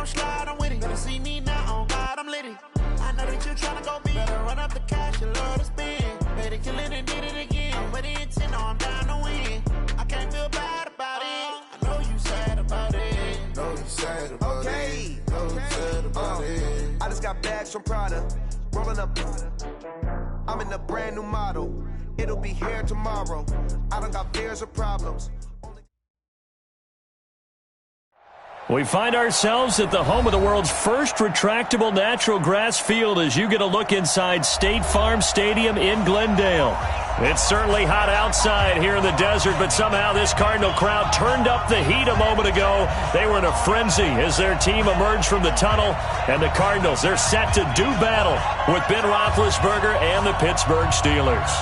don't slide, I'm with it. Better see me now, on God, I'm litty. I know that you tryna go big. Better run up the cash, you love to spend. Better kill it and did it again. I'm with the intent, no, I'm down to win. I can't feel bad about it. I know you sad about it. Know you sad about it. Know you sad about it. I just got bags from Prada. Rolling up. I'm in a brand new model. It'll be here tomorrow. I don't got fears or problems. We find ourselves at the home of the world's first retractable natural grass field as you get a look inside State Farm Stadium in Glendale. It's certainly hot outside here in the desert, but somehow this Cardinal crowd turned up the heat a moment ago. They were in a frenzy as their team emerged from the tunnel, and the Cardinals, they're set to do battle with Ben Roethlisberger and the Pittsburgh Steelers.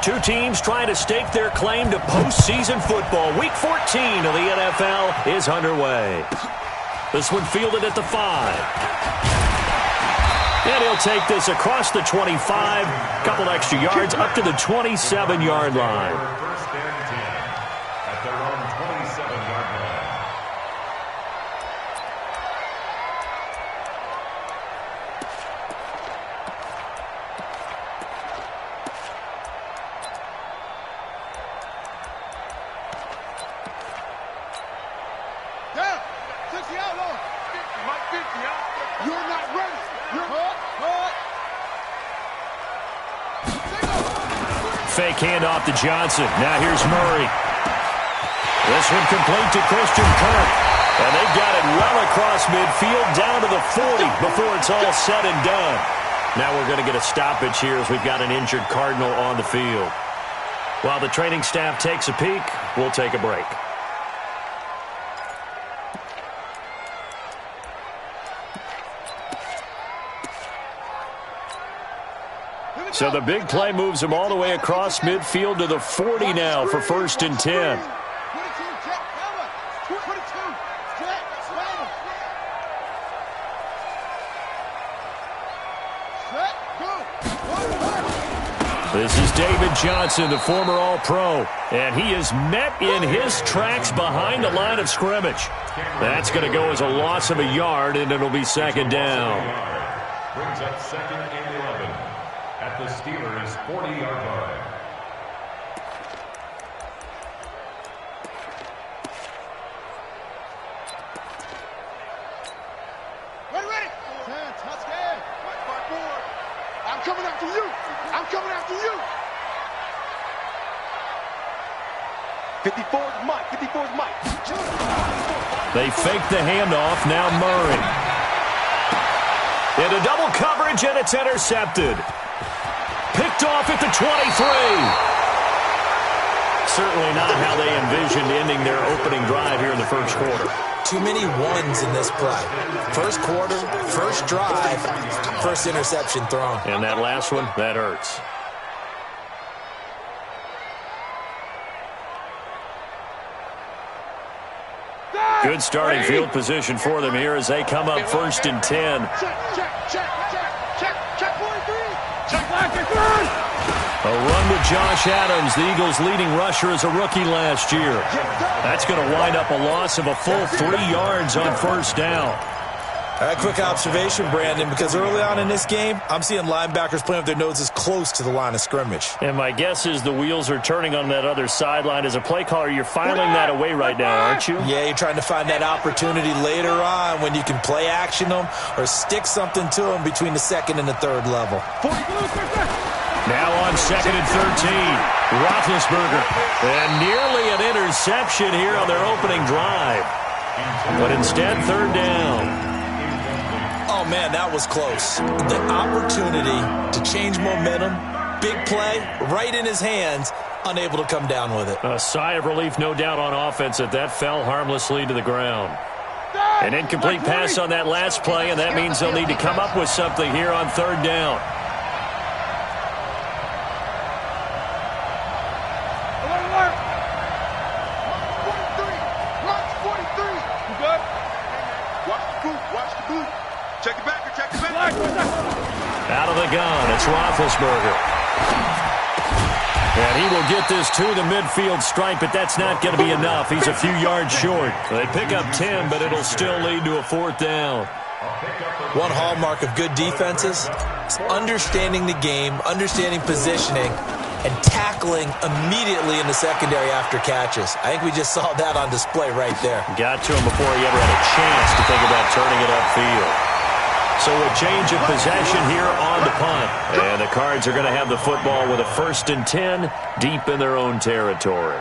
Two teams trying to stake their claim to postseason football. Week 14 of the NFL is underway. This one fielded at the 5. And he'll take this across the 25. Couple extra yards up to the 27-yard line. First and 10 at their own 27-yard line. Fake handoff to Johnson. Now here's Murray. This one complete to Christian Kirk. And they've got it well across midfield down to the 40 before it's all said and done. Now we're going to get a stoppage here as we've got an injured Cardinal on the field. While the training staff takes a peek, we'll take a break. So the big play moves him all the way across midfield to the 40 now for 1st and 10. This is David Johnson, the former All-Pro, and he is met in his tracks behind the line of scrimmage. That's going to go as a loss of a yard, and it'll be 2nd down. Brings up 2nd and 11 at the Steelers' 40-yard line. Ready. Touchdown. I'm coming after you. I'm coming after you. 54's Mike. 54's Mike. They fake the handoff. Now Murray. Into double coverage, and it's intercepted. Picked off at the 23. Certainly not how they envisioned ending their opening drive here in the first quarter. Too many ones in this play. First quarter, first drive, first interception thrown. And that last one, that hurts. Good starting field position for them here as they come up 1st and 10. A run with Josh Adams, the Eagles' leading rusher as a rookie last year. That's going to wind up a loss of a full 3 yards on 1st down. A quick observation, Brandon, because early on in this game, I'm seeing linebackers playing with their noses close to the line of scrimmage. And my guess is the wheels are turning on that other sideline. As a play caller, you're filing that away right now, aren't you? Yeah, you're trying to find that opportunity later on when you can play action them or stick something to them between the 2nd and the 3rd level. Now on 2nd and 13, Roethlisberger. And nearly an interception here on their opening drive. But instead, 3rd down. Oh, man, that was close. The opportunity to change momentum, big play, right in his hands, unable to come down with it. A sigh of relief, no doubt, on offense that fell harmlessly to the ground. An incomplete pass on that last play, and that means they'll need to come up with something here on 3rd down. of the gun. It's Roethlisberger. And he will get this to the midfield stripe, but that's not going to be enough. He's a few yards short. They pick up 10, but it'll still lead to a 4th down. One hallmark of good defenses is understanding the game, understanding positioning, and tackling immediately in the secondary after catches. I think we just saw that on display right there. Got to him before he ever had a chance to think about turning it upfield. So a change of possession here on the punt. And the Cards are going to have the football with a 1st and 10 deep in their own territory.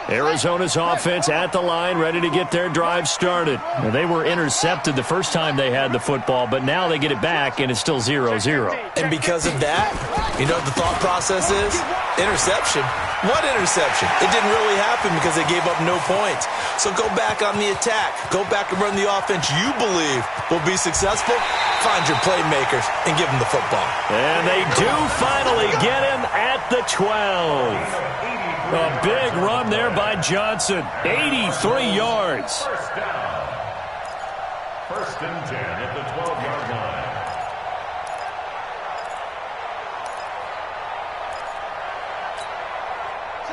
Arizona's offense at the line, ready to get their drive started. Now, they were intercepted the first time they had the football, but now they get it back, and it's still 0-0. And because of that, you know what the thought process is? Interception. What interception? It didn't really happen because they gave up no points. So go back on the attack. Go back and run the offense you believe will be successful. Find your playmakers and give them the football. And they do finally get him at the 12. A big run there by Johnson. 83 yards. First down. 1st and 10 at the 12-yard line.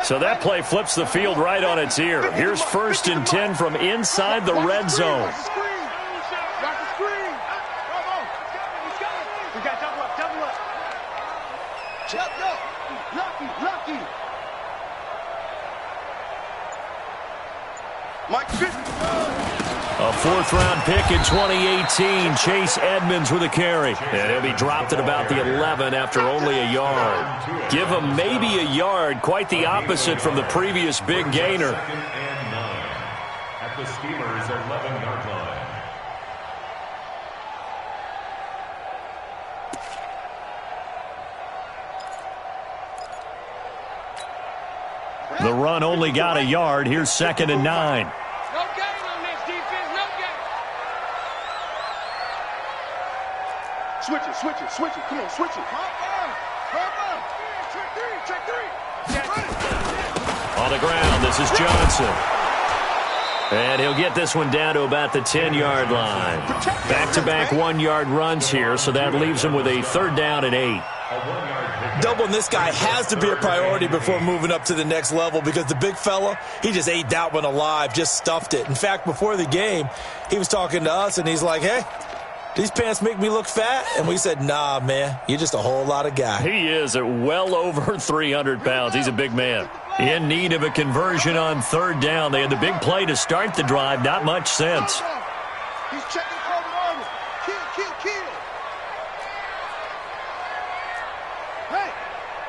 So that play flips the field right on its ear. Here's 1st and 10 from inside the red zone. Watch the screen. We got double up. Lucky. Mike 50. A 4th-round pick in 2018. Chase Edmonds with a carry. And he'll be dropped at about the 11 after only a yard. Give him maybe a yard. Quite the opposite from the previous big gainer. 2nd and 9 at the Steelers' 11-yard line. The run only got a yard. Here's 2nd and 9. No gain on this defense. No gain. Switch it. Come on, switch it. Check three. On the ground, this is Johnson. And he'll get this one down to about the 10-yard line. Back-to-back 1-yard runs here, so that leaves him with a 3rd down and 8. Doubling this guy has to be a priority before moving up to the next level because the big fella, he just ate that one alive, just stuffed it. In fact, before the game, he was talking to us, and he's like, hey, these pants make me look fat? And we said, nah, man, you're just a whole lot of guy. He is at well over 300 pounds. He's a big man. In need of a conversion on 3rd down. They had the big play to start the drive. Not much sense. He's checking Corbin Arnold. Kill. Hey,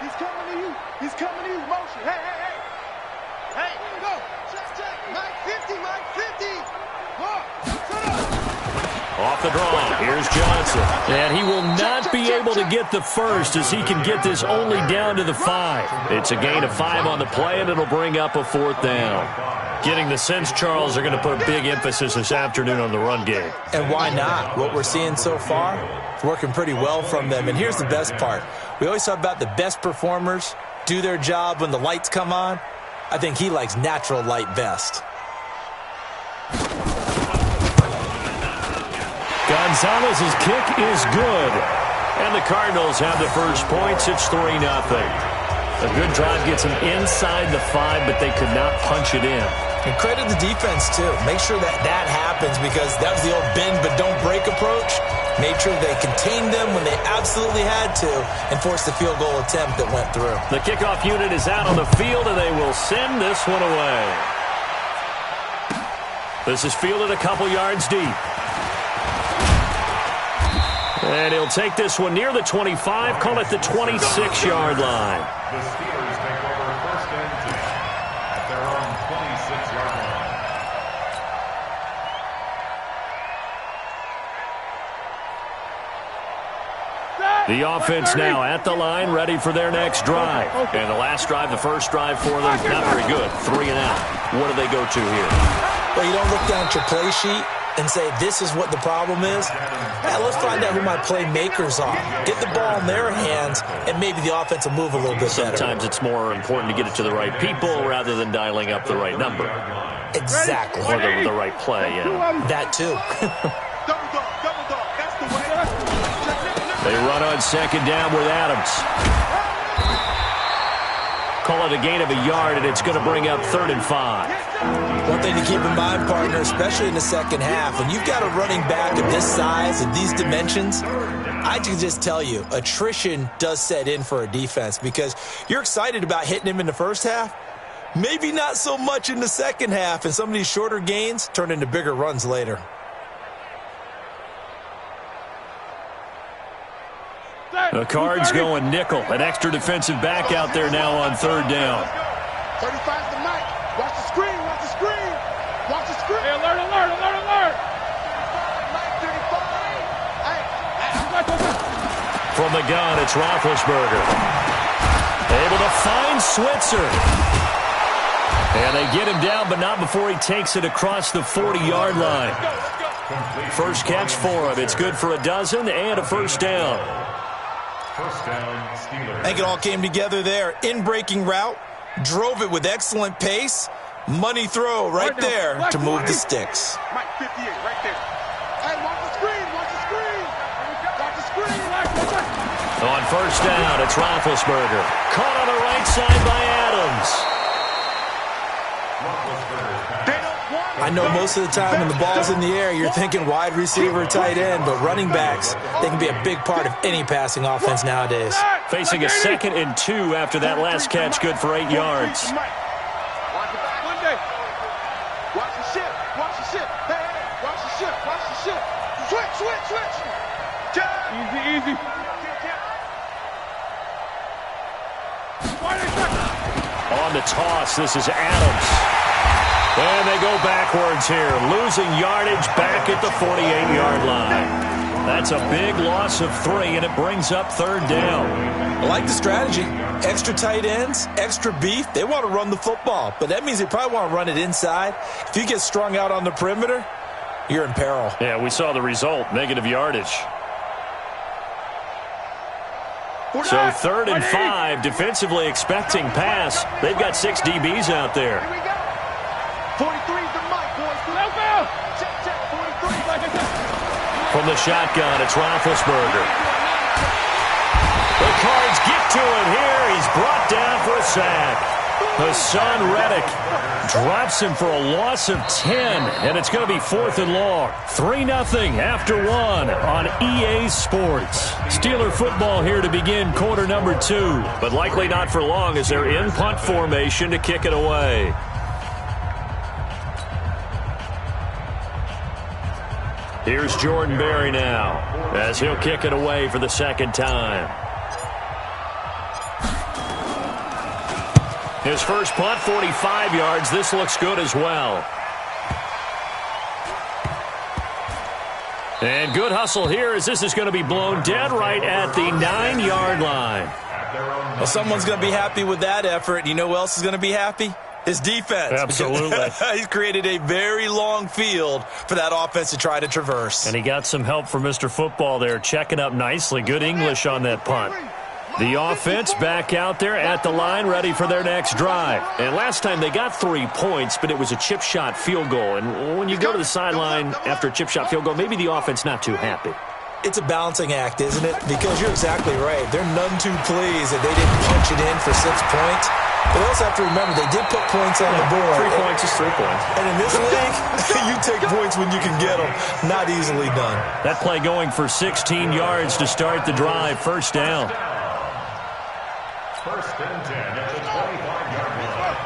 he's coming to you. Motion. Hey, go. Check. Mike 50. Off the draw. Here's Johnson. And he will not be able to get the first as he can get this only down to the 5. It's a gain of 5 on the play, and it'll bring up a 4th down. Getting the sense, Charles, are going to put a big emphasis this afternoon on the run game. And why not? What we're seeing so far is working pretty well from them. And here's the best part. We always talk about the best performers do their job when the lights come on. I think he likes natural light best. Gonzalez's kick is good. And the Cardinals have the first points. It's 3-0. A good drive gets them inside the 5, but they could not punch it in. And credit the defense, too. Make sure that happens because that was the old bend but don't break approach. Made sure they contained them when they absolutely had to and forced the field goal attempt that went through. The kickoff unit is out on the field, and they will send this one away. This is fielded a couple yards deep. And he'll take this one near the 25, call it the 26-yard line. The Steelers take over 1st and 10 at their own 26-yard line. The offense now at the line, ready for their next drive. And the last drive, the first drive for them, not very good. 3 and out. What do they go to here? Well, you don't look down at your play sheet and say, this is what the problem is. Let's find out who my playmakers are. Get the ball in their hands, and maybe the offense will move a little bit better. Sometimes it's more important to get it to the right people rather than dialing up the right number. Exactly. Or the right play, yeah. That, too. They run on second down with Adams. Call it a gain of a yard, and it's going to bring up 3rd and 5. One thing to keep in mind, partner, especially in the second half, when you've got a running back of this size and these dimensions, I can just tell you, attrition does set in for a defense because you're excited about hitting him in the first half. Maybe not so much in the second half, and some of these shorter gains turn into bigger runs later. The Cards going nickel. An extra defensive back out there now on 3rd down. 35's the mic. Watch the screen. Watch the screen. Watch the screen. Hey, alert, alert, alert, alert. 35. From the gun, it's Roethlisberger. Able to find Switzer. And they get him down, but not before he takes it across the 40-yard line. First catch for him. It's good for a dozen and a first down. First down, Steelers. I think it all came together there. In-breaking route, drove it with excellent pace. Money throw right there to move the sticks. Mike 58 right there. Hey, watch the screen. Watch the screen. Watch the screen. On first down, it's Roethlisberger. Caught on the right side by Adams. I know most of the time when the ball's in the air, you're thinking wide receiver, tight end, but running backs, they can be a big part of any passing offense nowadays. Facing a 2nd and 2 after that last catch, good for 8 yards. Watch the back. Watch the ship. Watch the ship. Hey, watch the ship. Watch the ship. Switch, switch, switch. Easy, easy. On the toss, this is Adams. And they go backwards here, losing yardage back at the 48-yard line. That's a big loss of 3, and it brings up 3rd down. I like the strategy. Extra tight ends, extra beef. They want to run the football, but that means they probably want to run it inside. If you get strung out on the perimeter, you're in peril. Yeah, we saw the result, negative yardage. So 3rd and 5, defensively expecting pass. They've got 6 DBs out there. 43's the mic, boys. Check, check. 43. From the shotgun, it's Roethlisberger. The Cards get to him here. He's brought down for a sack. Hassan Reddick drops him for a loss of 10, and it's going to be 4th and long. 3-0 after 1 on EA Sports. Steeler football here to begin quarter number 2, but likely not for long as they're in punt formation to kick it away. Here's Jordan Berry now as he'll kick it away for the 2nd time. His first punt, 45 yards. This looks good as well. And good hustle here as this is going to be blown dead right at the 9-yard line. Well, someone's going to be happy with that effort. You know who else is going to be happy? His defense. Absolutely. He's created a very long field for that offense to try to traverse. And he got some help from Mr. Football there, checking up nicely. Good English on that punt. The offense back out there at the line, ready for their next drive. And last time they got 3 points, but it was a chip shot field goal. And when you go to the sideline after a chip shot field goal, maybe the offense not too happy. It's a balancing act, isn't it? Because you're exactly right. They're none too pleased that they didn't punch it in for 6 points. But they also have to remember they did put points on the board. 3 points is 3 points. And in this league, you take points when you can get them. Not easily done. That play going for 16 yards to start the drive. First down. First and 10 at the 25-yard line.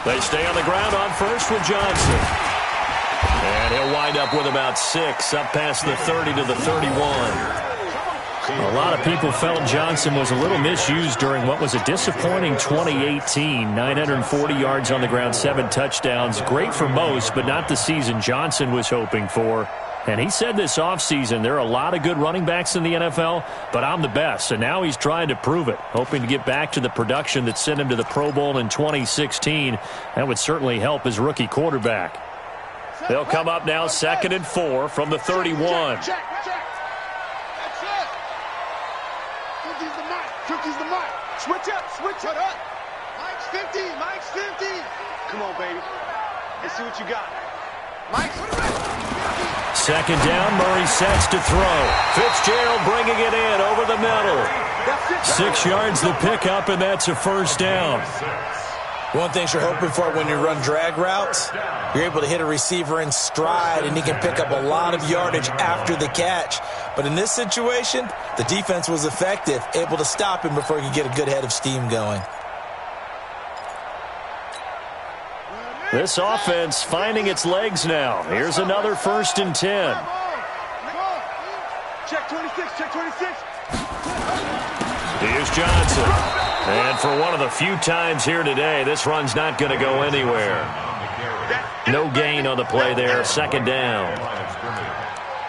They stay on the ground on first with Johnson. And he'll wind up with about 6, up past the 30 to the 31. A lot of people felt Johnson was a little misused during what was a disappointing 2018. 940 yards on the ground, 7 touchdowns. Great for most, but not the season Johnson was hoping for. And he said this offseason, there are a lot of good running backs in the NFL, but I'm the best. And now he's trying to prove it, hoping to get back to the production that sent him to the Pro Bowl in 2016. That would certainly help his rookie quarterback. They'll come up now 2nd and 4 from the 31. Cookie's the mic. Cookie's the mic. Switch up. Switch it up. Mike's 50. Mike's 50. Come on, baby. Let's see what you got. Mike's 50. Second down, Murray sets to throw. Fitzgerald bringing it in over the middle. 6 yards the pickup, and that's a first down. One thing you're hoping for when you run drag routes, you're able to hit a receiver in stride, and he can pick up a lot of yardage after the catch. But in this situation, the defense was effective, able to stop him before he could get a good head of steam going. This offense finding its legs now. Here's another 1st and 10. Check 26, check 26. Here's Johnson. And for one of the few times here today, this run's not going to go anywhere. No gain on the play there, second down.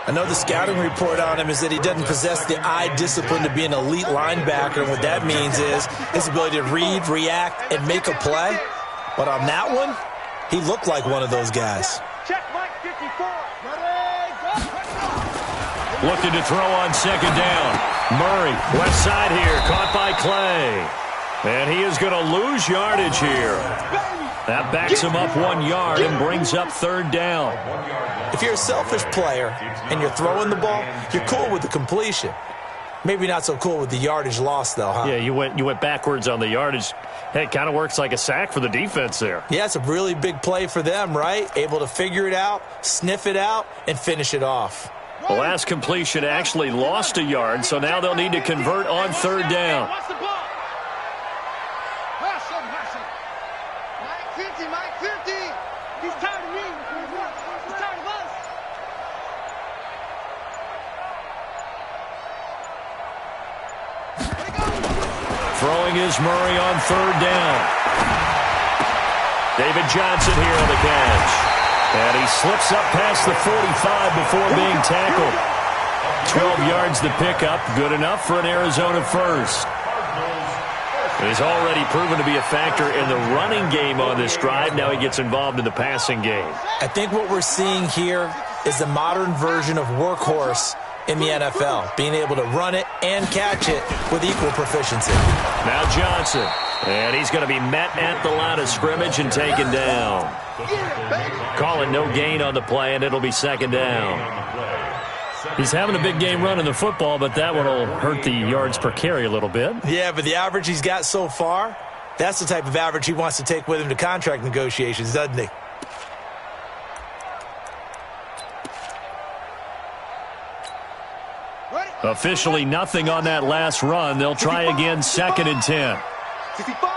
I know the scouting report on him is that he doesn't possess the eye discipline to be an elite linebacker, and what that means is his ability to read, react, and make a play. But on that one, he looked like one of those guys. Check Mike 54. Looking to throw on second down. Murray, left side here, caught by Clay. And he is going to lose yardage here. That backs him up 1 yard and brings up third down. If you're a selfish player and you're throwing the ball, you're cool with the completion. Maybe not so cool with the yardage loss, though, huh? Yeah, you went backwards on the yardage. Hey, it kind of works like a sack for the defense there. Yeah, it's a really big play for them, right? Able to figure it out, sniff it out, and finish it off. The last completion actually lost a yard, so now they'll need to convert on third down. Watch the ball. Pass him. Mike 50, Mike 50. He's tired of me. He's tired of us. Throwing is Murray on third down. David Johnson here on the catch. And he slips up past the 45 before being tackled. 12 yards the pickup, good enough for an Arizona first. He's already proven to be a factor in the running game on this drive. Now he gets involved in the passing game. I think what we're seeing here is the modern version of workhorse in the NFL, being able to run it and catch it with equal proficiency. Now Johnson, and he's going to be met at the line of scrimmage and taken down. Calling no gain on the play, and it'll be second down. He's having a big game running the football, but that one will hurt the yards per carry a little bit. Yeah, but the average he's got so far, that's the type of average he wants to take with him to contract negotiations, doesn't he? Officially nothing on that last run. They'll try again, second and 10. 65.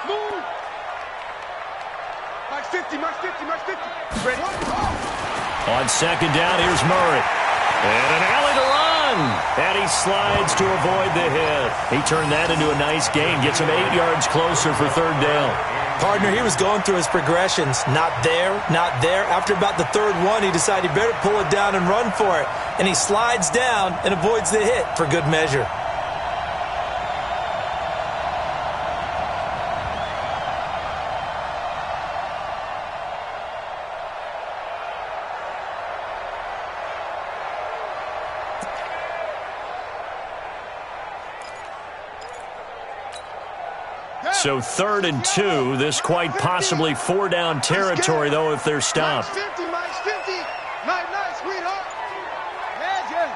Move. Mike 50. Ready. On second down, here's Murray. And an alley to run. And he slides to avoid the hit. He turned that into a nice gain. Gets him 8 yards closer for third down. Partner, he was going through his progressions. Not there. After about the third one, he decided he better pull it down and run for it. And he slides down and avoids the hit for good measure. So 3rd and 2, this quite possibly 4-down territory, though, if they're stopped. Mike's 50. Night, sweetheart. Magic.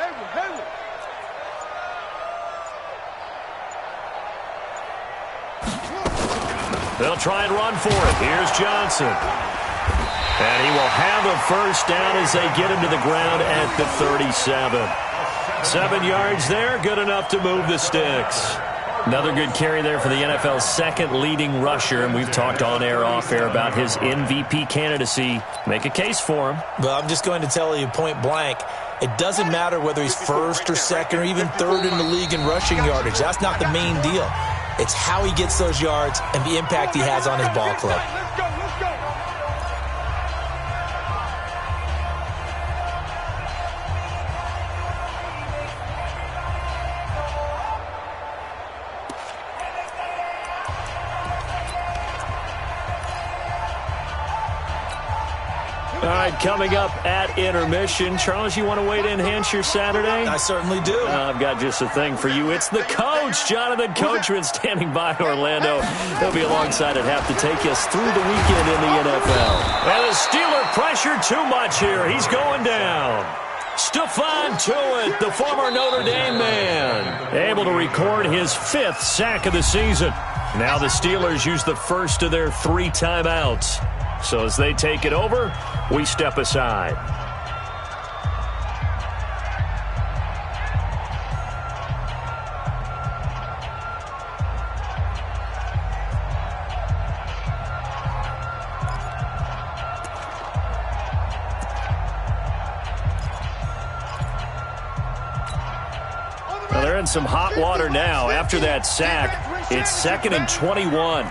Hayward. They'll try and run for it. Here's Johnson. And he will have a first down as they get him to the ground at the 37. 7 yards there, good enough to move the sticks. Another good carry there for the NFL's second leading rusher, and we've talked on air, off air about his MVP candidacy. Make a case for him. But I'm just going to tell you point blank, it doesn't matter whether he's first or second or even third in the league in rushing yardage. That's not the main deal. It's how he gets those yards and the impact he has on his ball club. Let's go. All right, right, coming up at intermission. Charles, you want to wait to enhance your Saturday? I certainly do. I've got just a thing for you. It's the coach, Jonathan Coachman, standing by in Orlando. He'll be alongside at half to take us through the weekend in the NFL. And the Steeler pressure too much here. He's going down. Stephon Tuitt, the former Notre Dame man, able to record his 5th sack of the season. Now the Steelers use the first of their 3 timeouts. So as they take it over, we step aside. Well, they're in some hot water now. After that sack, it's 2nd and 21.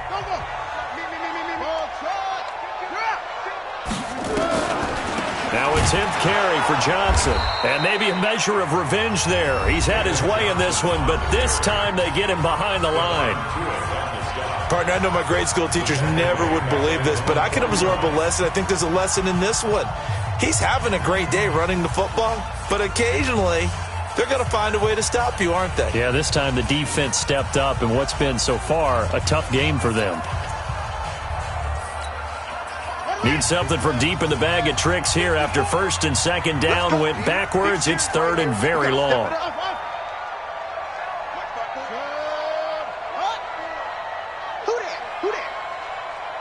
Now a 10th carry for Johnson. And maybe a measure of revenge there. He's had his way in this one, but this time they get him behind the line. Partner, I know my grade school teachers never would believe this, but I can absorb a lesson. I think there's a lesson in this one. He's having a great day running the football, but occasionally they're going to find a way to stop you, aren't they? Yeah, this time the defense stepped up in what's been so far a tough game for them. Need something from deep in the bag of tricks here after 1st and 2nd down. Went backwards. It's 3rd and very long. Who there?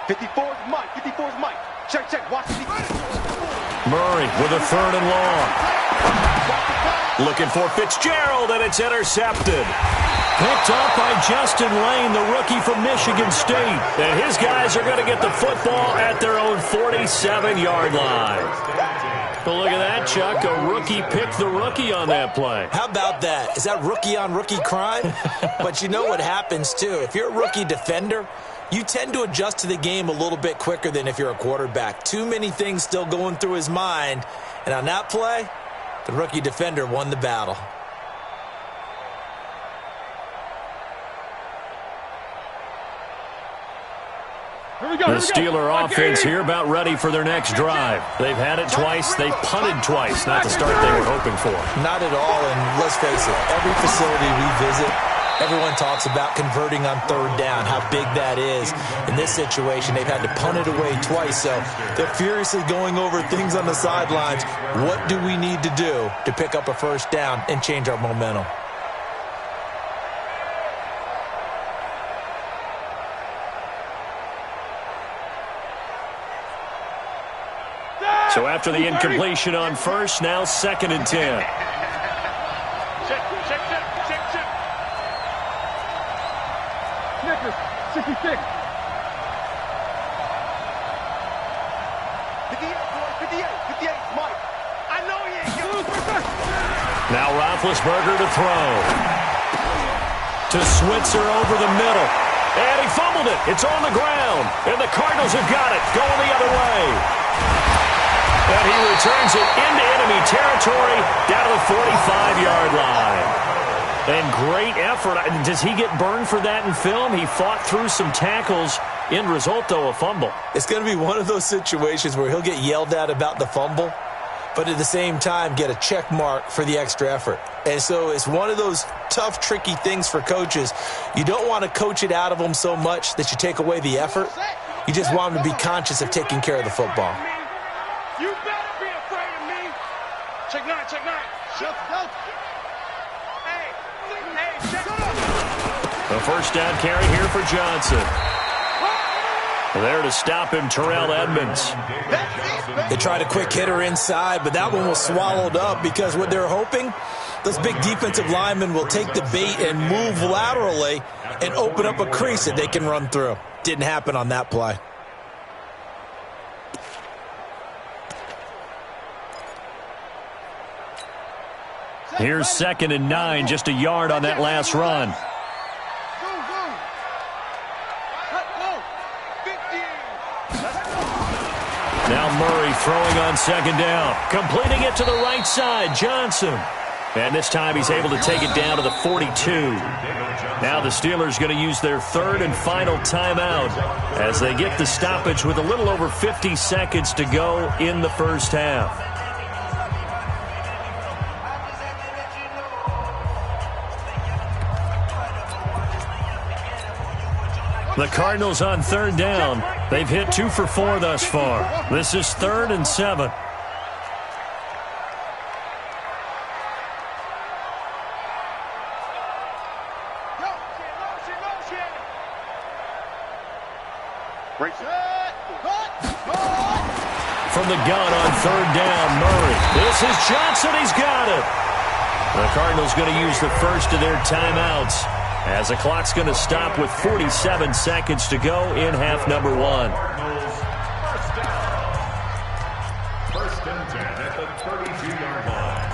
54's Mike. 54's Mike. Check. Watch the Murray with a 3rd and long. Looking for Fitzgerald, and it's intercepted. Picked up by Justin Lane, the rookie from Michigan State. And his guys are going to get the football at their own 47-yard line. Well, look at that, Chuck. A rookie picked the rookie on that play. How about that? Is that rookie-on-rookie crime? But you know what happens, too. If you're a rookie defender, you tend to adjust to the game a little bit quicker than if you're a quarterback. Too many things still going through his mind. And on that play, the rookie defender won the battle. The Steeler offense here about ready for their next drive. They've had it twice. They've punted twice. Not the start they were hoping for. Not at all, and let's face it, every facility we visit, everyone talks about converting on 3rd down, how big that is. In this situation, they've had to punt it away twice, so they're furiously going over things on the sidelines. What do we need to do to pick up a 1st down and change our momentum? So after the incompletion on 1st, now 2nd and 10. Check. Snickers, 66. 58, Mike. I know he ain't good. Now Roethlisberger to throw. To Switzer over the middle. And he fumbled it. It's on the ground. And the Cardinals have got it. Going the other way. And he returns it into enemy territory down to the 45-yard line. And great effort. Does he get burned for that in film? He fought through some tackles. End result, though, a fumble. It's going to be one of those situations where he'll get yelled at about the fumble, but at the same time get a check mark for the extra effort. And so it's one of those tough, tricky things for coaches. You don't want to coach it out of them so much that you take away the effort. You just want them to be conscious of taking care of the football. You better be afraid of me. Check 9. Shut up. Hey, shut up. The 1st down carry here for Johnson. There to stop him, Terrell Edmonds. They tried a quick hitter inside, but that one was swallowed up because what they're hoping, those big defensive linemen will take the bait and move laterally and open up a crease that they can run through. Didn't happen on that play. Here's 2nd and 9, just a yard on that last run. Now Murray throwing on 2nd down. Completing it to the right side. Johnson. And this time he's able to take it down to the 42. Now the Steelers going to use their third and final timeout as they get the stoppage with a little over 50 seconds to go in the first half. The Cardinals on third down. They've hit 2 for 4 thus far. This is 3rd and 7. From the gun on third down, Murray. This is Johnson. He's got it. The Cardinals going to use the first of their timeouts as the clock's going to stop with 47 seconds to go in half number 1. First and 10 at the 32-yard line.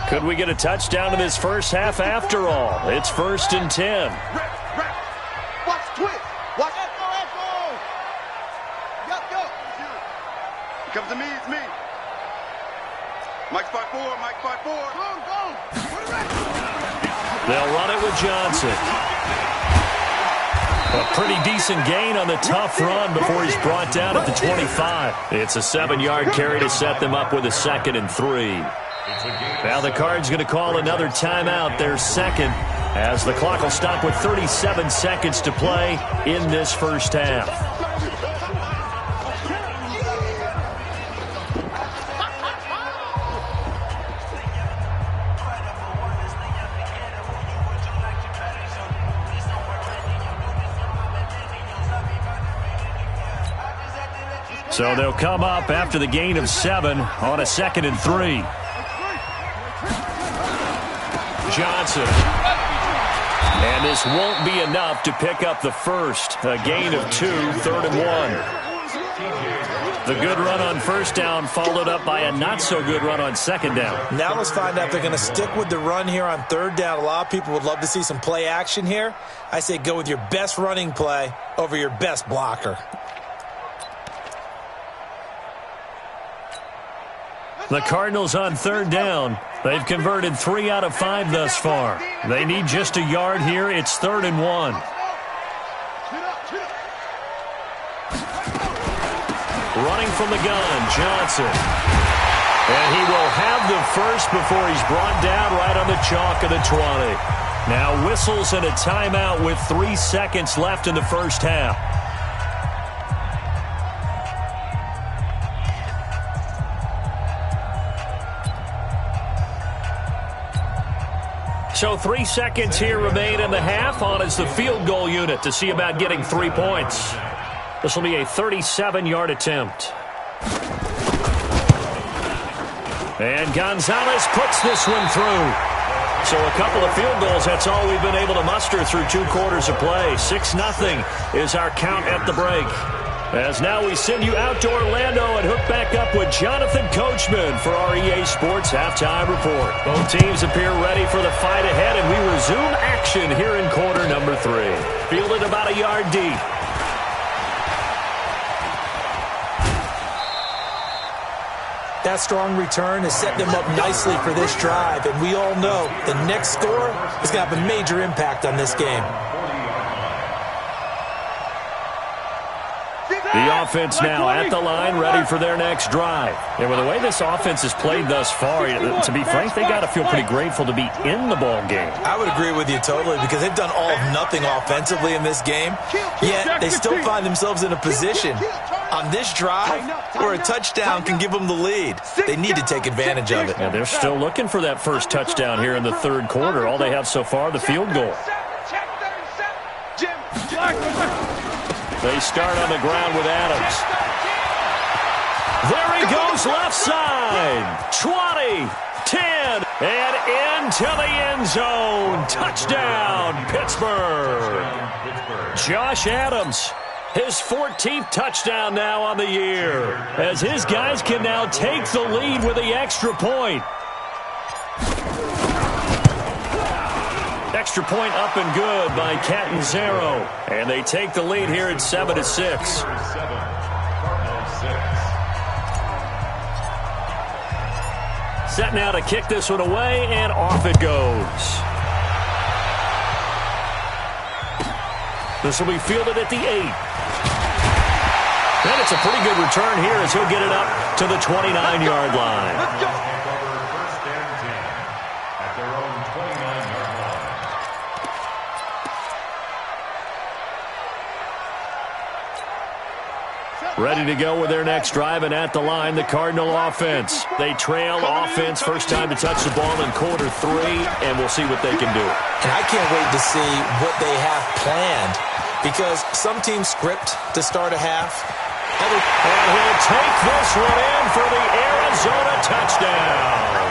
Could we get a touchdown in this first half after all? It's 1st and 10. Watch the twist. Watch it. Let's go. Yup. It comes to me. It's me. Mike 5-4. Mike 5-4. Go. Put it right. They'll run it with Johnson. A pretty decent gain on the tough run before he's brought down at the 25. It's a 7-yard carry to set them up with a 2nd and 3. Now the Cards going to call another timeout, their second, as the clock will stop with 37 seconds to play in this first half. So they'll come up after the gain of 7 on a 2nd and 3. Johnson. And this won't be enough to pick up the first. A gain of 2, 3rd and 1. The good run on first down followed up by a not-so-good run on second down. Now let's find out if they're going to stick with the run here on third down. A lot of people would love to see some play action here. I say go with your best running play over your best blocker. The Cardinals on third down. They've converted 3 out of 5 thus far. They need just a yard here. It's 3rd and 1. Running from the gun, Johnson. And he will have the first before he's brought down right on the chalk of the 20. Now whistles and a timeout with 3 seconds left in the first half. So 3 seconds here remain in the half. On is the field goal unit to see about getting 3 points. This will be a 37-yard attempt. And Gonzalez puts this one through. So a couple of field goals, that's all we've been able to muster through 2 quarters of play. 6-0 is our count at the break. As now we send you out to Orlando and hook back up with Jonathan Coachman for our EA Sports Halftime Report. Both teams appear ready for the fight ahead, and we resume action here in quarter number 3. Fielded about a yard deep. That strong return has set them up nicely for this drive, and we all know the next score is going to have a major impact on this game. The offense now at the line, ready for their next drive. And with the way this offense has played thus far, to be frank, they got to feel pretty grateful to be in the ball game. I would agree with you totally, because they've done all of nothing offensively in this game, yet they still find themselves in a position on this drive where a touchdown can give them the lead. They need to take advantage of it. Yeah, they're still looking for that first touchdown here in the third quarter. All they have so far, the field goal. They start on the ground with Adams. There he goes, left side. 20, 10, and into the end zone. Touchdown, Pittsburgh. Josh Adams, his 14th touchdown now on the year, as his guys can now take the lead with the extra point. Extra point up and good by Catanzaro. And they take the lead here at 7-6. Set now to kick this one away, and off it goes. This will be fielded at the 8. And it's a pretty good return here as he'll get it up to the 29-yard line. Let's go. First and 10 at their own 29-yard line. Ready to go with their next drive, and at the line, the Cardinal offense. They trail offense, first time to touch the ball in quarter 3, and we'll see what they can do. And I can't wait to see what they have planned, because some teams script to start a half. And he'll take this one in for the Arizona touchdown.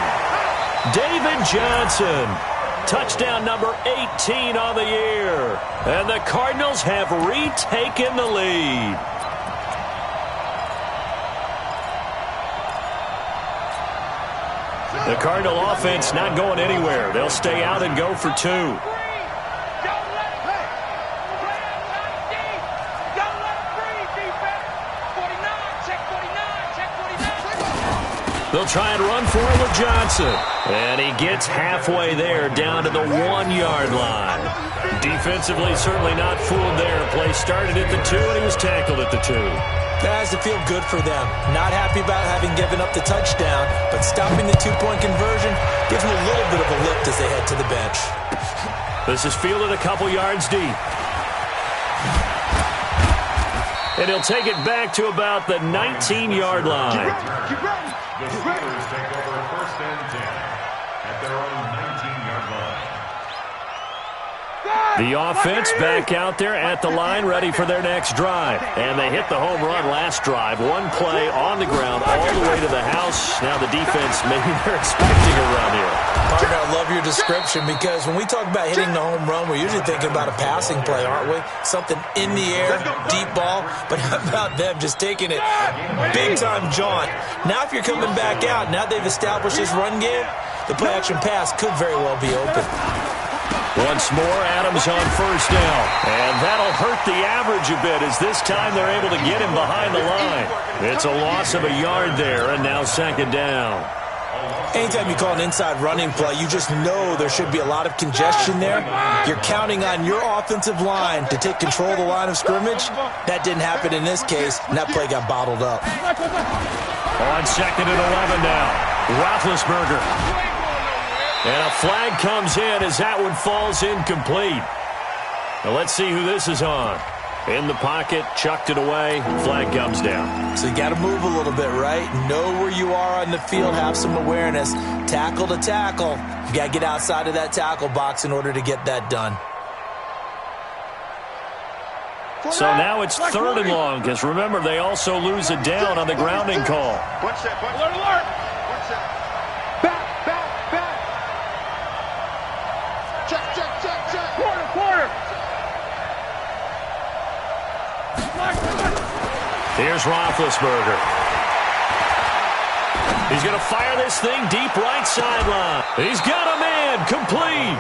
David Johnson, touchdown number 18 on the year. And the Cardinals have retaken the lead. The Cardinal offense not going anywhere. They'll stay out and go for 2. They'll try and run for it with Johnson. And he gets halfway there, down to the 1-yard line. Defensively, certainly not fooled there. Play started at the 2, and he was tackled at the 2. That has to feel good for them. Not happy about having given up the touchdown, but stopping the 2-point conversion gives them a little bit of a lift as they head to the bench. This is fielded a couple yards deep. And he'll take it back to about the 19-yard line. The Steelers take over first and 10 at their own 19-yard line. The offense back out there at the line, ready for their next drive. And they hit the home run last drive. One play on the ground all the way to the house. Now the defense, maybe they're expecting a run here. Partner, I love your description, because when we talk about hitting the home run, we're usually thinking about a passing play, aren't we? Something in the air, deep ball. But how about them just taking it big-time jaunt? Now if you're coming back out, now they've established this run game, the play-action pass could very well be open. Once more, Adams on first down. And that'll hurt the average a bit, as this time they're able to get him behind the line. It's a loss of a yard there, and now second down. Anytime you call an inside running play, you just know there should be a lot of congestion there. You're counting on your offensive line to take control of the line of scrimmage. That didn't happen in this case, and that play got bottled up. On second and 11 now, Roethlisberger. And a flag comes in as that one falls incomplete. Now let's see who this is on. In the pocket, chucked it away, flag comes down. So you got to move a little bit, right? Know where you are on the field, have some awareness. Tackle to tackle. You got to get outside of that tackle box in order to get that done. So now it's third and long, because remember, they also lose a down on the grounding call. Punch that, punch. Alert, alert. Punch that. Back. Check. Quarter. Here's Roethlisberger. He's going to fire this thing deep right sideline. He's got a man, complete.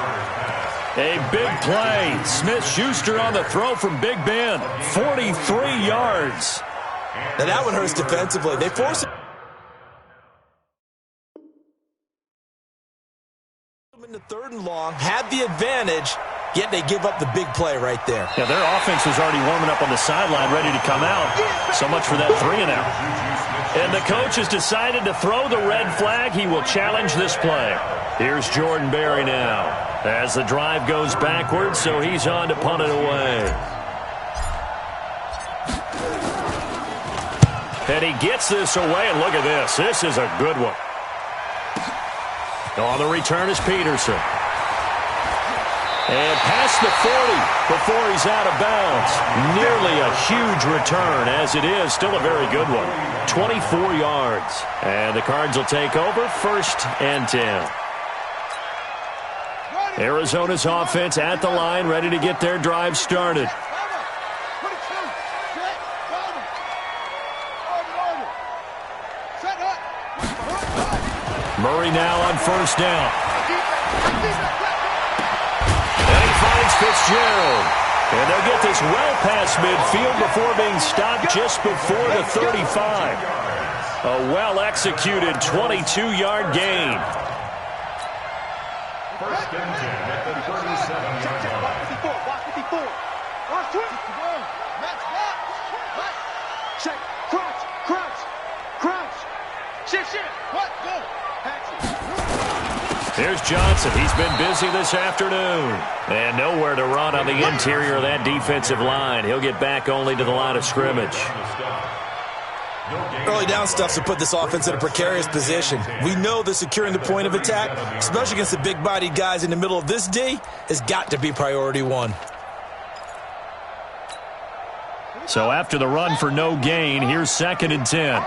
A big play. Smith-Schuster on the throw from Big Ben. 43 yards. Now that one hurts defensively. They force him in the third and long, had the advantage, yet they give up the big play right there. Yeah, their offense was already warming up on the sideline, ready to come out. So much for that 3-and-out. And the coach has decided to throw the red flag. He will challenge this play. Here's Jordan Berry now, as the drive goes backwards, so he's on to punt it away. And he gets this away, and look at this. This is a good one. On the return is Peterson. And past the 40 before he's out of bounds. Nearly a huge return, as it is. Still a very good one. 24 yards. And the Cards will take over, first and 10. Arizona's offense at the line, ready to get their drive started. Murray now on first down. And he finds Fitzgerald. And they'll get this well past midfield before being stopped just before the 35. A well-executed 22-yard gain. First and 10 at the 37-yard line. Watch 54. Watch 20. Check. Crunch. Shit. What? Go. Here's Johnson. He's been busy this afternoon. And nowhere to run on the interior of that defensive line. He'll get back only to the line of scrimmage. Early down stuff to put this offense in a precarious position. We know that securing the point of attack, especially against the big-bodied guys in the middle of this D, has got to be priority one. So after the run for no gain, here's 2nd and 10.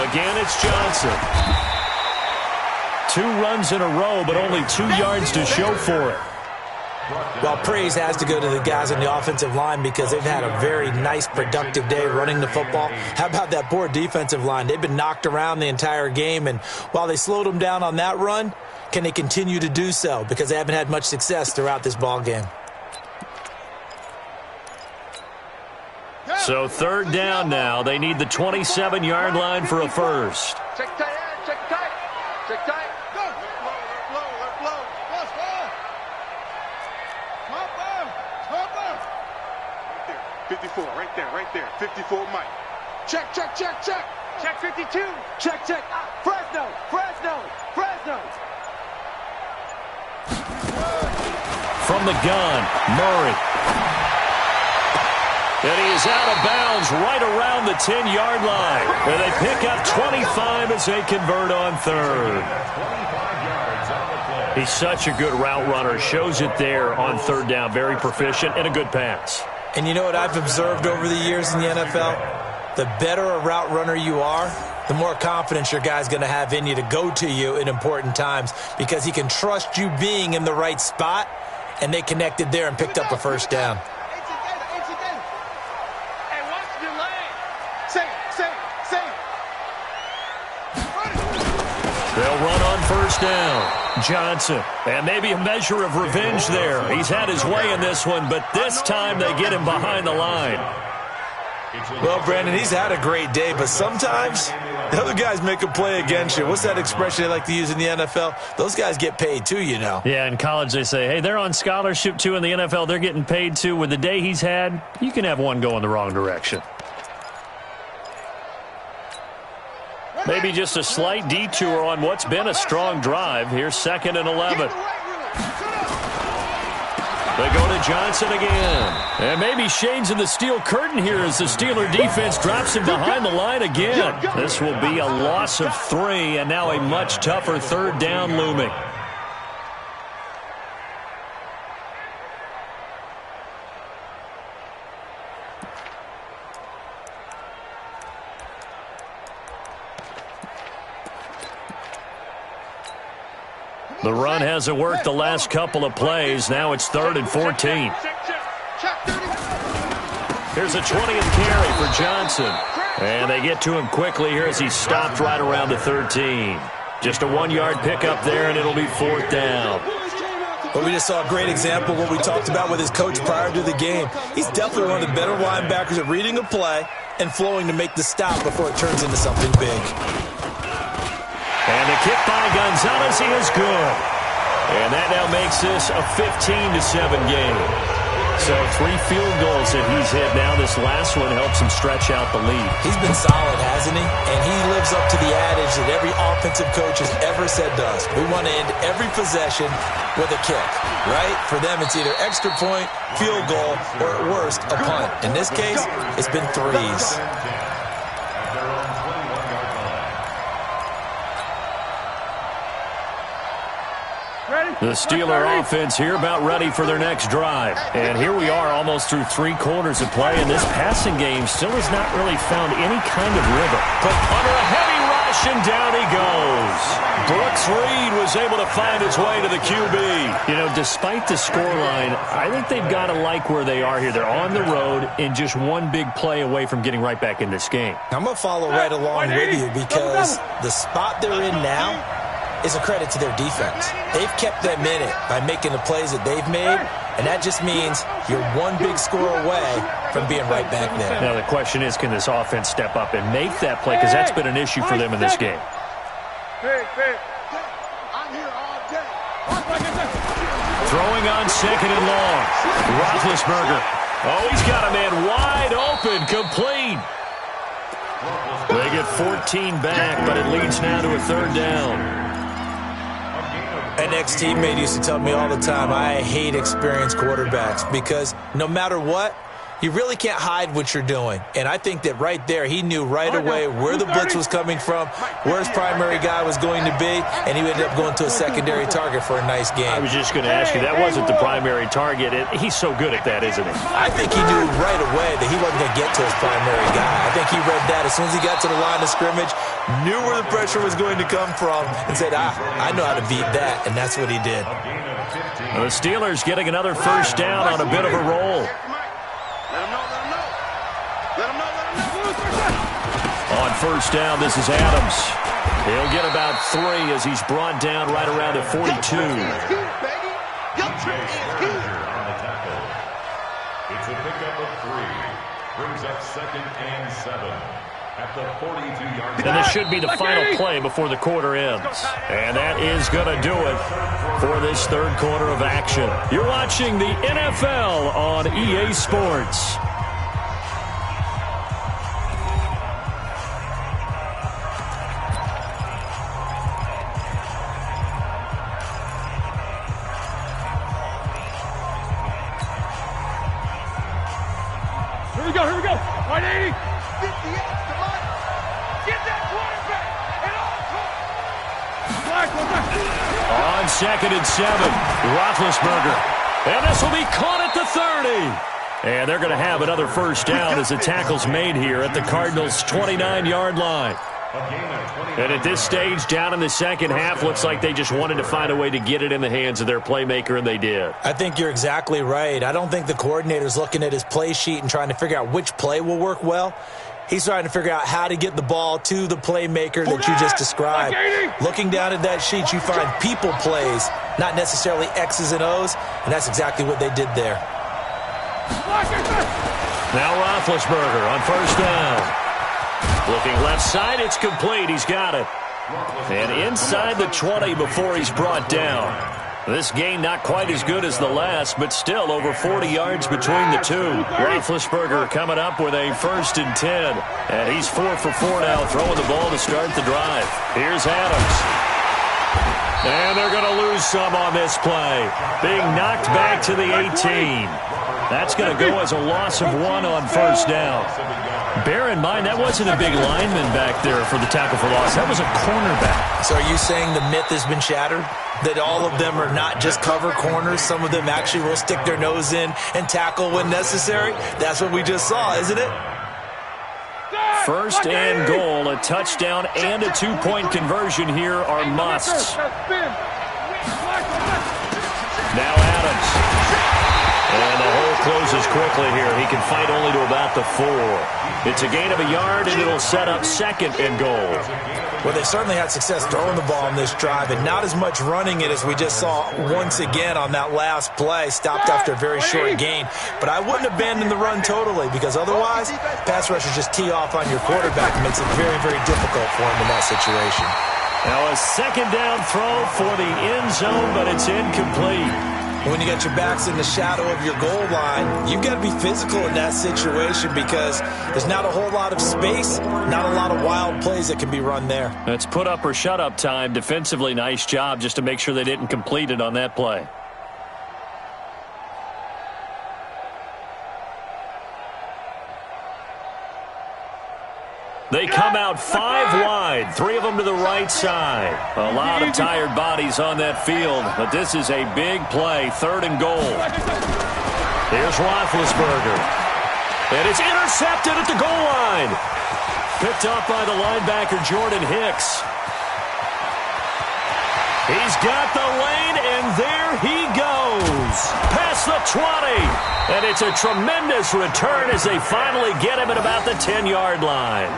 Again, it's Johnson. 2 runs in a row, but only 2 yards to show for it. Well, praise has to go to the guys on the offensive line because they've had a very nice, productive day running the football. How about that poor defensive line? They've been knocked around the entire game, and while they slowed them down on that run, can they continue to do so? Because they haven't had much success throughout this ball game. So 3rd down now. They need the 27-yard line for a first. Check tight. Go. Let flow. 54, right there. 54, Mike. Check. Check 52. Check. Fresno. From the gun, Murray. And he is out of bounds right around the 10-yard line. And they pick up 25 as they convert on 3rd. He's such a good route runner. Shows it there on 3rd down. Very proficient and a good pass. And you know what I've observed over the years in the NFL? The better a route runner you are, the more confidence your guy's going to have in you to go to you in important times because he can trust you being in the right spot, and they connected there and picked up a first down. They'll run on 1st down. Johnson. And maybe a measure of revenge there. He's had his way in this one, but this time they get him behind the line. Well, Brandon, he's had a great day, but sometimes the other guys make a play against you. What's that expression they like to use in the NFL? Those guys get paid too, you know. Yeah, in college they say, hey, they're on scholarship too. In the NFL, they're getting paid too. With the day he's had, you can have one go in the wrong direction. Maybe just a slight detour on what's been a strong drive. Here's 2nd and 11. They go to Johnson again. And maybe shades of the steel curtain here as the Steeler defense drops him behind the line again. This will be a loss of 3, and now a much tougher 3rd down looming. The run hasn't worked the last couple of plays. Now it's 3rd and 14. Here's a 20th carry for Johnson. And they get to him quickly here as he's stopped right around the 13. Just a 1-yard pickup there, and it'll be 4th down. But we just saw a great example of what we talked about with his coach prior to the game. He's definitely one of the better linebackers at reading a play and flowing to make the stop before it turns into something big. And the kick by Gonzalez, he is good. And that now makes this a 15-7 game. So 3 field goals that he's hit now. This last one helps him stretch out the lead. He's been solid, hasn't he? And he lives up to the adage that every offensive coach has ever said to us. We want to end every possession with a kick, right? For them, it's either extra point, field goal, or at worst, a punt. In this case, it's been 3s. The Steeler offense here about ready for their next drive. And here we are almost through 3 quarters of play, and this passing game still has not really found any kind of rhythm. But under a heavy rush, and down he goes. Brooks Reed was able to find his way to the QB. You know, despite the scoreline, I think they've got to like where they are here. They're on the road and just one big play away from getting right back in this game. I'm going to follow right along with you because the spot they're in now is a credit to their defense. They've kept them in it by making the plays that they've made, And that just means you're one big score away from being right back there. Now, the question is, can this offense step up and make that play? Because that's been an issue for them in this game. Throwing on second and long. Roethlisberger. Oh, he's got a man wide open, complete. They get 14 back, but it leads now to a third down. An ex-teammate used to tell me all the time, I hate experienced quarterbacks because no matter what, you really can't hide what you're doing. And I think that right there, he knew right away where the blitz was coming from, where his primary guy was going to be, and he ended up going to a secondary target for a nice game. I was just going to ask you, that wasn't the primary target. He's so good at that, isn't he? I think he knew right away that he wasn't going to get to his primary guy. I think he read that as soon as he got to the line of scrimmage, knew where the pressure was going to come from, and said, I know how to beat that, and that's what he did. The Steelers getting another first down on a bit of a roll. On first down, this is Adams. He'll get about 3 as he's brought down right around the 42. It's a pickup of 3. Brings up 2nd and 7 at the 42-yard line. And this should be the final play before the quarter ends. And that is going to do it for this third quarter of action. You're watching the NFL on EA Sports. Here we go. 180. 50 extra money. Get that quarterback. And on 2nd and 7, Roethlisberger. And this will be caught at the 30. And they're going to have another first down as the tackle's made here at the Cardinals' 29-yard line. And at this stage, down in the second half, looks like they just wanted to find a way to get it in the hands of their playmaker, and they did. I think you're exactly right. I don't think the coordinator's looking at his play sheet and trying to figure out which play will work well. He's trying to figure out how to get the ball to the playmaker that you just described. Looking down at that sheet, you find people plays, not necessarily X's and O's, and that's exactly what they did there. Now Roethlisberger on first down. Looking left side, it's complete. He's got it. And inside the 20 before he's brought down. This game not quite as good as the last, but still over 40 yards between the two. Roethlisberger coming up with a 1st and 10. And he's 4 for 4 now, throwing the ball to start the drive. Here's Adams. And they're going to lose some on this play. Being knocked back to the 18. That's going to go as a loss of 1 on first down. Bear in mind, that wasn't a big lineman back there for the tackle for loss. That was a cornerback. So are you saying the myth has been shattered? That all of them are not just cover corners? Some of them actually will stick their nose in and tackle when necessary? That's what we just saw, isn't it? 1st and goal, a touchdown and a 2-point conversion here are musts. Now Adams. And the hole closes quickly here. He can fight only to about the 4. It's a gain of a yard, and it'll set up 2nd and goal. Well, they certainly had success throwing the ball on this drive, and not as much running it as we just saw once again on that last play. Stopped after a very short gain. But I wouldn't abandon the run totally, because otherwise, pass rushers just tee off on your quarterback. It makes it very, very difficult for him in that situation. Now a 2nd down throw for the end zone, but it's incomplete. When you got your backs in the shadow of your goal line, you've got to be physical in that situation because there's not a whole lot of space, not a lot of wild plays that can be run there. That's put up or shut up time. Defensively, nice job just to make sure they didn't complete it on that play. They come out 5 wide, 3 of them to the right side. A lot of tired bodies on that field, but this is a big play, 3rd and goal. Here's Roethlisberger. And it's intercepted at the goal line. Picked up by the linebacker, Jordan Hicks. He's got the lane, and there he goes. Past the 20. And it's a tremendous return as they finally get him at about the 10-yard line.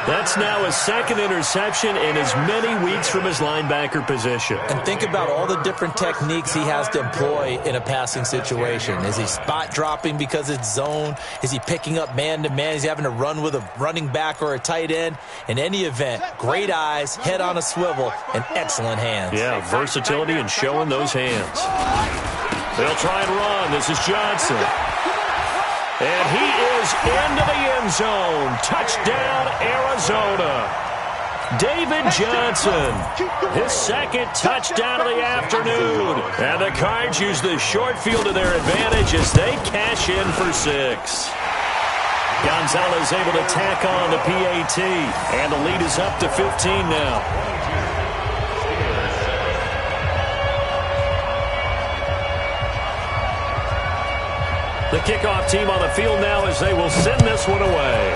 That's now his second interception in as many weeks from his linebacker position. And think about all the different techniques he has to employ in a passing situation. Is he spot dropping because it's zone? Is he picking up man-to-man? Is he having to run with a running back or a tight end? In any event, great eyes, head on a swivel, and excellent hands. Yeah, versatility and showing those hands. They'll try and run. This is Johnson. And he is into the end zone. Touchdown, Arizona. David Johnson, his second touchdown of the afternoon. And the Cards use the short field to their advantage as they cash in for 6. Gonzalez able to tack on the PAT. And the lead is up to 15 now. The kickoff team on the field now as they will send this one away.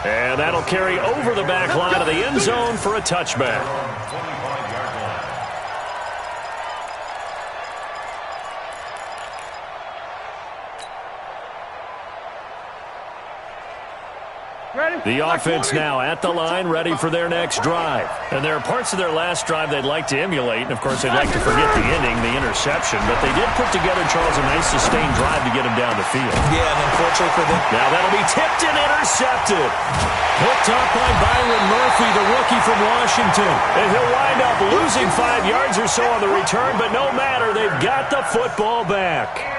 And that'll carry over the back line of the end zone for a touchback. The offense now at the line, ready for their next drive. And there are parts of their last drive they'd like to emulate. And, of course, they'd like to forget the ending, the interception. But they did put together, Charles, a nice sustained drive to get him down the field. Yeah, and unfortunately for them. Now that'll be tipped and intercepted. Hooked up by Byron Murphy, the rookie from Washington. And he'll wind up losing 5 yards or so on the return. But no matter, they've got the football back.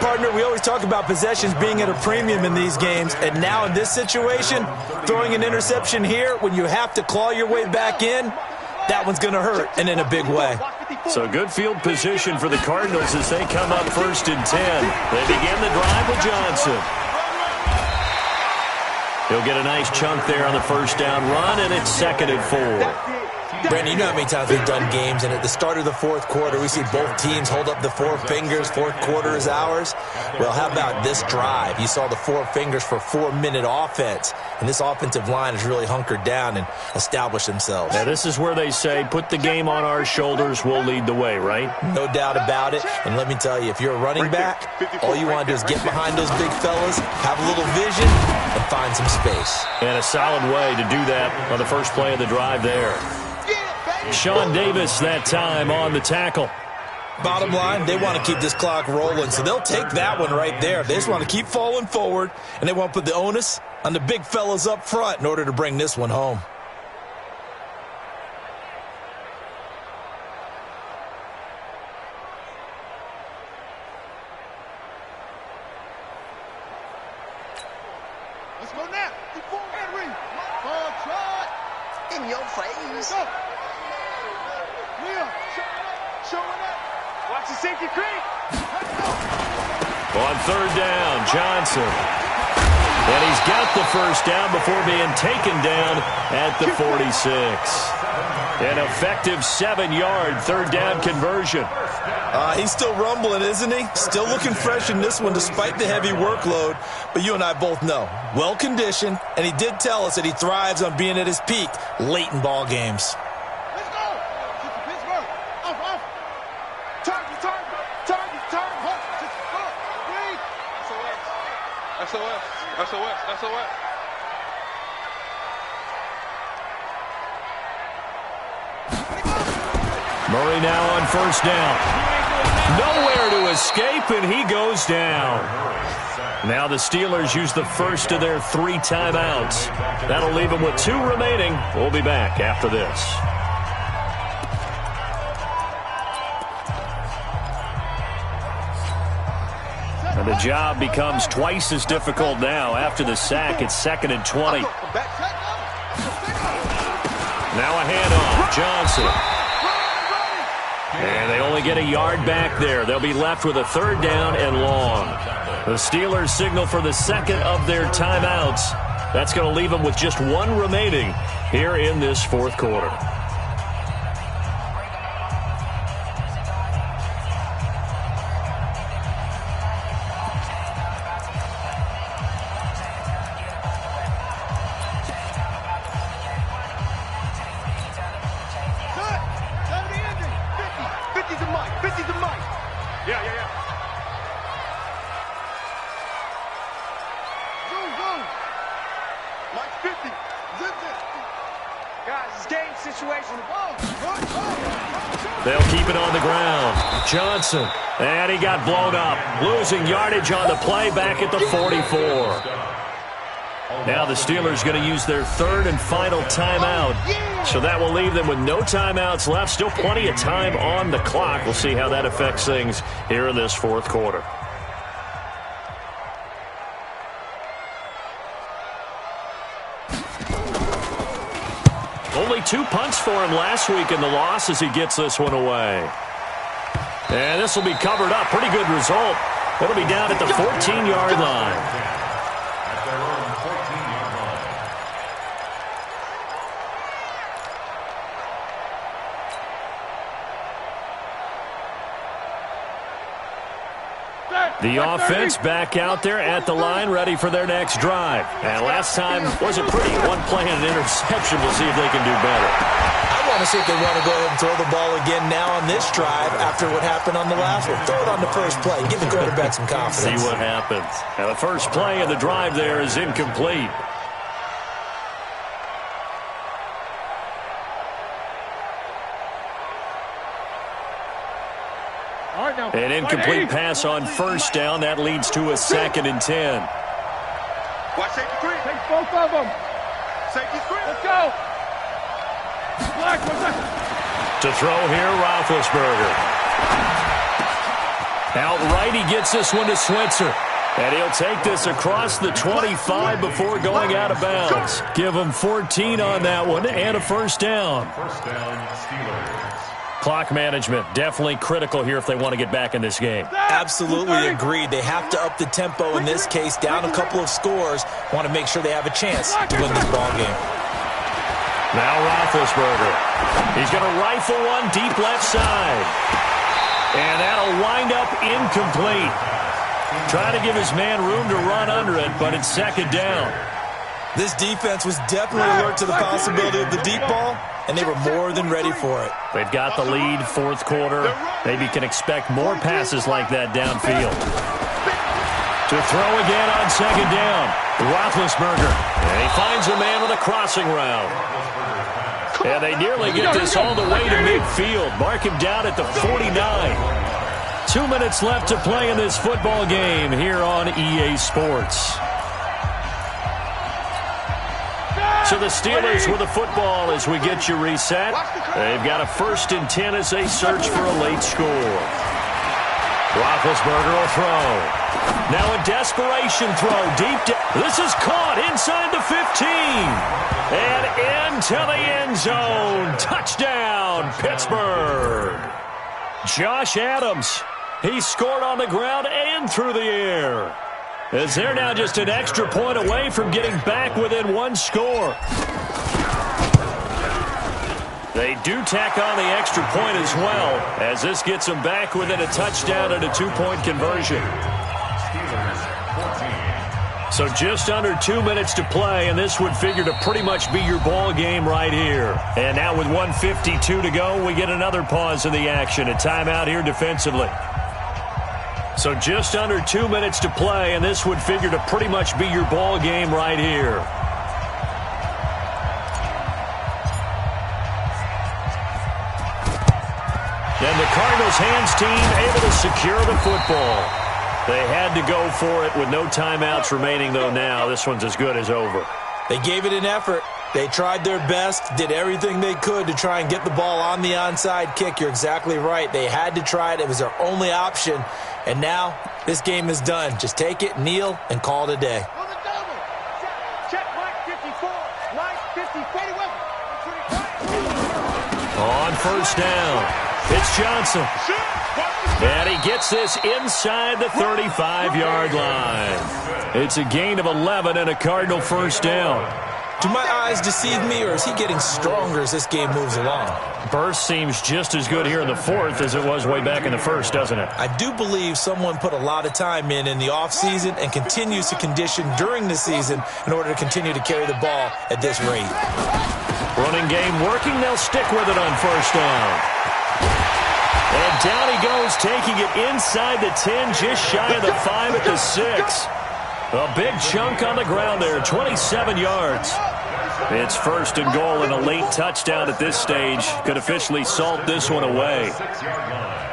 Partner, we always talk about possessions being at a premium in these games, and now in this situation, throwing an interception here when you have to claw your way back in, that one's going to hurt, and in a big way. So good field position for the Cardinals as they come up 1st and 10. They begin the drive with Johnson. He'll get a nice chunk there on the first down run, and it's 2nd and 4. Brandon, you know how many times we've done games, and at the start of the fourth quarter, we see both teams hold up the 4 fingers, fourth quarter is ours. Well, how about this drive? You saw the 4 fingers for 4-minute offense, and this offensive line has really hunkered down and established themselves. Now, this is where they say, put the game on our shoulders, we'll lead the way, right? No doubt about it, and let me tell you, if you're a running back, all you want to do is get behind those big fellas, have a little vision, and find some space. And a solid way to do that on the first play of the drive there. Sean Davis that time on the tackle. Bottom line, they want to keep this clock rolling, so they'll take that one right there. They just want to keep falling forward, and they want to put the onus on the big fellas up front in order to bring this one home. Let's go now. Henry. Ball shot. In your face. Go. Liam, showing up. Watch the safety creep. On 3rd down, Johnson. And he's got the first down before being taken down at the 46. An effective 7-yard 3rd down conversion. He's still rumbling, isn't he? Still looking fresh in this one despite the heavy workload. But you and I both know, well-conditioned, and he did tell us that he thrives on being at his peak late in ball games. Let's go. Pittsburgh. Off. Target. SOS. Murray now on 1st down. Nowhere to escape, and he goes down. Now the Steelers use the first of their 3 timeouts. That'll leave them with 2 remaining. We'll be back after this. And the job becomes twice as difficult now. After the sack, it's 2nd and 20. Now a handoff. Johnson. And they only get a yard back there. They'll be left with a 3rd down and long. The Steelers signal for the 2nd of their timeouts. That's going to leave them with just 1 remaining here in this 4th quarter. situation. They'll keep it on the ground. Johnson. And he got blown up. Losing yardage on the play back at the 44. Now the Steelers going to use their third and final timeout. So that will leave them with no timeouts left. Still plenty of time on the clock. We'll see how that affects things here in this fourth quarter. Only 2 punts for him last week in the loss as he gets this one away. And this will be covered up. Pretty good result. It'll be down at the 14-yard line. The offense back out there at the line, ready for their next drive. And last time wasn't pretty. One play and an interception. We'll see if they can do better. I want to see if they want to go ahead and throw the ball again now on this drive after what happened on the last one. Throw it on the first play. Give the quarterback some confidence. See what happens. Now the first play of the drive there is incomplete. An incomplete pass on first down. That leads to a 2nd and 10. Watch safety three. Take both of them. Safety three. Let's go. Black, to throw here, Roethlisberger. Outright, he gets this one to Switzer. And he'll take this across the 25 before going out of bounds. Give him 14 on that one and a first down. First down, Steelers. Clock management, definitely critical here if they want to get back in this game. Absolutely agreed. They have to up the tempo in this case, down a couple of scores. Want to make sure they have a chance to win this ball game. Now Roethlisberger. He's going to rifle one deep left side. And that'll wind up incomplete. Trying to give his man room to run under it, but it's 2nd down. This defense was definitely alert to the possibility of the deep ball, and they were more than ready for it. They've got the lead, fourth quarter. Maybe can expect more passes like that downfield. To throw again on 2nd down. Roethlisberger. And he finds a man with a crossing route. And they nearly get this all the way to midfield. Mark him down at the 49. 2 minutes left to play in this football game here on EA Sports. So the Steelers with the football as we get you reset. They've got a 1st and 10 as they search for a late score. Roethlisberger will throw. Now a desperation throw deep down. This is caught inside the 15. And into the end zone. Touchdown, Pittsburgh. Josh Adams. He scored on the ground and through the air. As they're now just an extra point away from getting back within 1 score. They do tack on the extra point as well, as this gets them back within a touchdown and a 2-point conversion. So just under 2 minutes to play, and this would figure to pretty much be your ball game right here. And now with 1:52 to go, we get another pause in the action. A timeout here defensively. So just under 2 minutes to play, and this would figure to pretty much be your ball game right here. And the Cardinals hands team able to secure the football. They had to go for it with no timeouts remaining, though now. This one's as good as over. They gave it an effort. They tried their best, did everything they could to try and get the ball on the onside kick. You're exactly right. They had to try it. It was their only option. And now this game is done. Just take it, kneel, and call it a day. Check Mike 54. Mike 54. On first down, it's Johnson. And he gets this inside the 35-yard line. It's a gain of 11 and a Cardinal first down. Do my eyes deceive me, or is he getting stronger as this game moves along? Burst seems just as good here in the fourth as it was way back in the first, doesn't it? I do believe someone put a lot of time in the offseason and continues to condition during the season in order to continue to carry the ball at this rate. Running game working. They'll stick with it on first down. And down he goes, taking it inside the 10, just shy of the 5 at the 6. A big chunk on the ground there, 27 yards. It's first and goal, and a late touchdown at this stage could officially salt this one away. 6-yard line.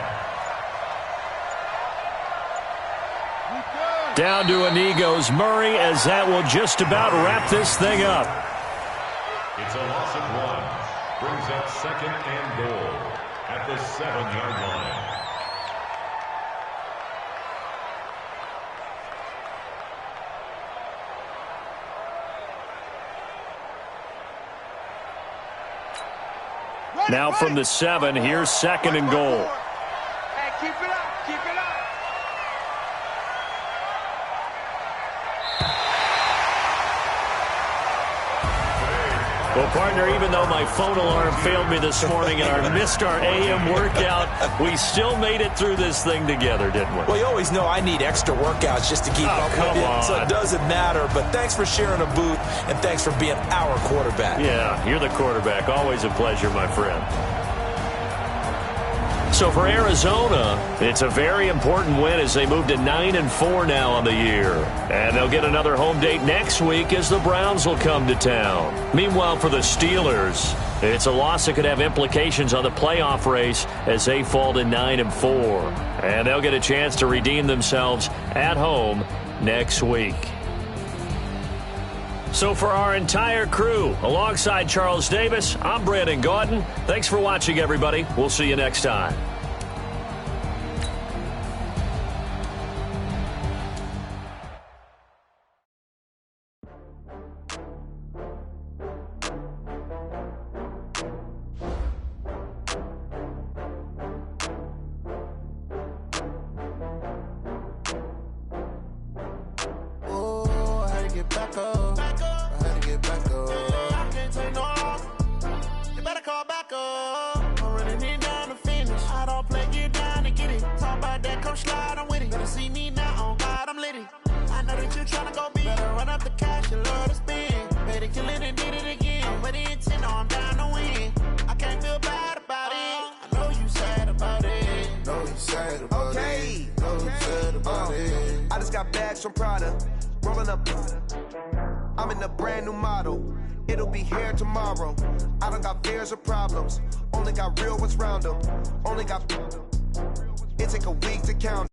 Down to a knee goes Murray, as that will just about wrap this thing up. It's a loss of 1. Brings up second and goal at the 7-yard line. Now from the 7, here's second and goal. Hey, keep it up, keep it up. Well, partner, even though my phone alarm failed me this morning and I missed our AM workout, we still made it through this thing together, didn't we? Well, you always know I need extra workouts just to keep up with you, so it doesn't matter. But thanks for sharing a booth, and thanks for being our quarterback. Yeah, you're the quarterback. Always a pleasure, my friend. So for Arizona, it's a very important win as they move to 9-4 now on the year. And they'll get another home date next week as the Browns will come to town. Meanwhile, for the Steelers, it's a loss that could have implications on the playoff race as they fall to 9-4. And they'll get a chance to redeem themselves at home next week. So for our entire crew, alongside Charles Davis, I'm Brandon Gaudin. Thanks for watching, everybody. We'll see you next time. Get back up. I had to get back up. I can't take no loss. You better call back up. I'm running it down to finish. I don't play, get down to get it. Talk about that, come slide, I'm with it. Better see me now, on God, I'm litty. I know that you tryna go big. Better run up the cash, you love to spend. Better kill it and did it again. But the intent, no, I'm down to win. I can't feel bad about it. I know you sad about it. Know you sad about it. Know you sad about it. I just got bags from Prada. Rolling up, I'm in a brand new model. It'll be here tomorrow. I don't got fears or problems. Only got real ones round them. Only got, it take a week to count.